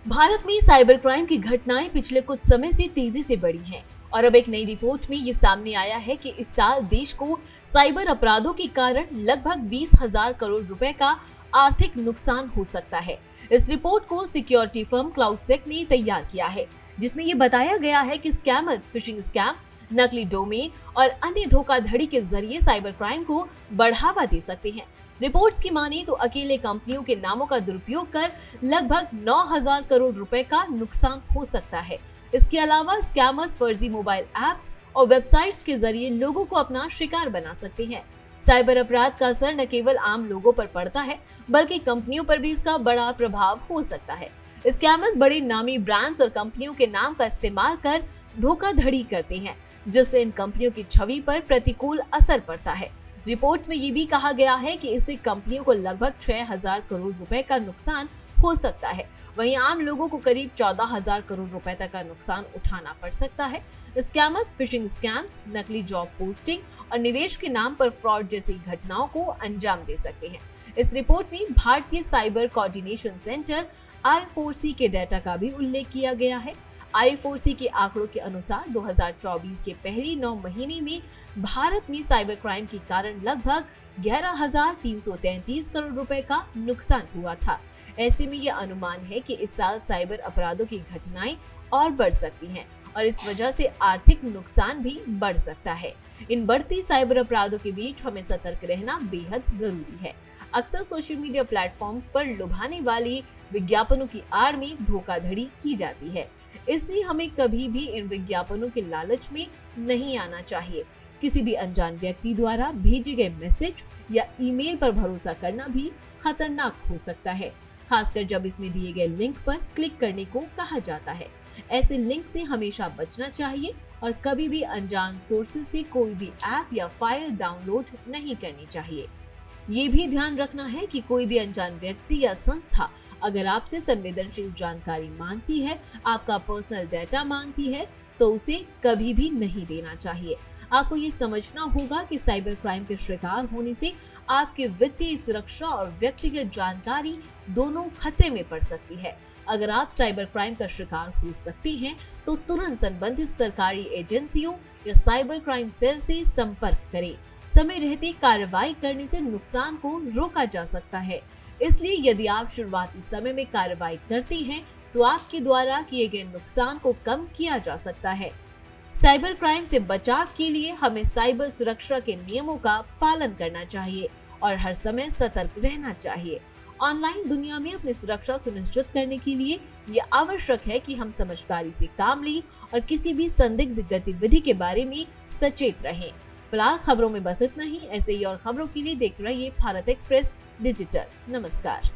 भारत में cyber crime की घटनाएं पिछले कुछ समय से तेजी से बढ़ी हैं और अब एक नई रिपोर्ट में ये सामने आया है कि इस साल देश को साइबर अपराधों के कारण लगभग 20,000 करोड़ रुपए का आर्थिक नुकसान हो सकता है। इस रिपोर्ट को सिक्योरिटी फर्म क्लाउडसेक ने तैयार किया है, जिसमें ये बताया गया है कि स्कैमर्स फिशिंग स्कैम, नकली डोमेन और अन्य धोखाधड़ी के जरिए साइबर क्राइम को बढ़ावा दे सकते हैं। रिपोर्ट्स की माने तो अकेले कंपनियों के नामों का दुरुपयोग कर लगभग 9,000 करोड़ रुपए का नुकसान हो सकता है। इसके अलावा स्कैमर्स फर्जी मोबाइल ऐप्स और वेबसाइट्स के जरिए लोगों को अपना शिकार बना सकते हैं। साइबर अपराध का असर न केवल आम लोगों पर पड़ता है, बल्कि कंपनियों पर भी इसका बड़ा प्रभाव हो सकता है। स्कैमर्स बड़े नामी ब्रांड्स और कंपनियों के नाम का इस्तेमाल कर धोखाधड़ी करते हैं, जिससे इन कंपनियों की छवि पर प्रतिकूल असर पड़ता है। रिपोर्ट्स में ये भी कहा गया है कि इससे कंपनियों को लगभग 6,000 करोड़ रुपए का नुकसान हो सकता है। वहीं आम लोगों को करीब 14,000 करोड़ रुपए तक का नुकसान उठाना पड़ सकता है। स्कैमर्स फिशिंग स्कैम्स, नकली जॉब पोस्टिंग और निवेश के नाम पर फ्रॉड जैसी घटनाओं को अंजाम दे सकते हैं। इस रिपोर्ट में भारतीय साइबर कोऑर्डिनेशन सेंटर I4C के डाटा का भी उल्लेख किया गया है। I4C के आंकड़ों के अनुसार 2024 के पहले 9 महीने में भारत में साइबर क्राइम के कारण लगभग 11,333 करोड़ रुपए का नुकसान हुआ था। ऐसे में यह अनुमान है कि इस साल साइबर अपराधों की घटनाएं और बढ़ सकती हैं और इस वजह से आर्थिक नुकसान भी बढ़ सकता है। इन बढ़ती साइबर अपराधों के बीच हमें सतर्क रहना बेहद जरूरी है। अक्सर सोशल मीडिया प्लेटफॉर्म्स पर लुभाने वाले विज्ञापनों की आड़ में धोखाधड़ी की जाती है, इसलिए हमें कभी भी इन विज्ञापनों के लालच में नहीं आना चाहिए। किसी भी अनजान व्यक्ति द्वारा भेजे गए मैसेज या ईमेल पर भरोसा करना भी खतरनाक हो सकता है, खासकर जब इसमें दिए गए लिंक पर क्लिक करने को कहा जाता है। ऐसे लिंक से हमेशा बचना चाहिए और कभी भी अनजान सोर्सेज से कोई भी ऐप या फाइल डाउनलोड नहीं करनी चाहिए। ये भी ध्यान रखना है कि कोई भी अनजान व्यक्ति या संस्था अगर आपसे संवेदनशील जानकारी मांगती है, आपका पर्सनल डाटा मांगती है, तो उसे कभी भी नहीं देना चाहिए। आपको ये समझना होगा कि साइबर क्राइम के शिकार होने से आपकी वित्तीय सुरक्षा और व्यक्तिगत जानकारी दोनों खतरे में पड़ सकती है। अगर आप साइबर क्राइम का शिकार हो सकते हैं, तो तुरंत संबंधित सरकारी एजेंसियों या साइबर क्राइम सेल से संपर्क करें। समय रहते कार्रवाई करने से नुकसान को रोका जा सकता है। इसलिए यदि आप शुरुआती समय में कार्रवाई करते हैं, तो आपके द्वारा किए गए नुकसान को कम किया जा सकता है। साइबर क्राइम से बचाव के लिए हमें साइबर सुरक्षा के नियमों का पालन करना चाहिए और हर समय सतर्क रहना चाहिए। ऑनलाइन दुनिया में अपनी सुरक्षा सुनिश्चित करने के लिए ये आवश्यक है कि हम समझदारी से काम लें और किसी भी संदिग्ध गतिविधि के बारे में सचेत रहें। फिलहाल खबरों में बस इतना ही। ऐसे ही और खबरों के लिए देखते रहिए भारत एक्सप्रेस डिजिटल। नमस्कार।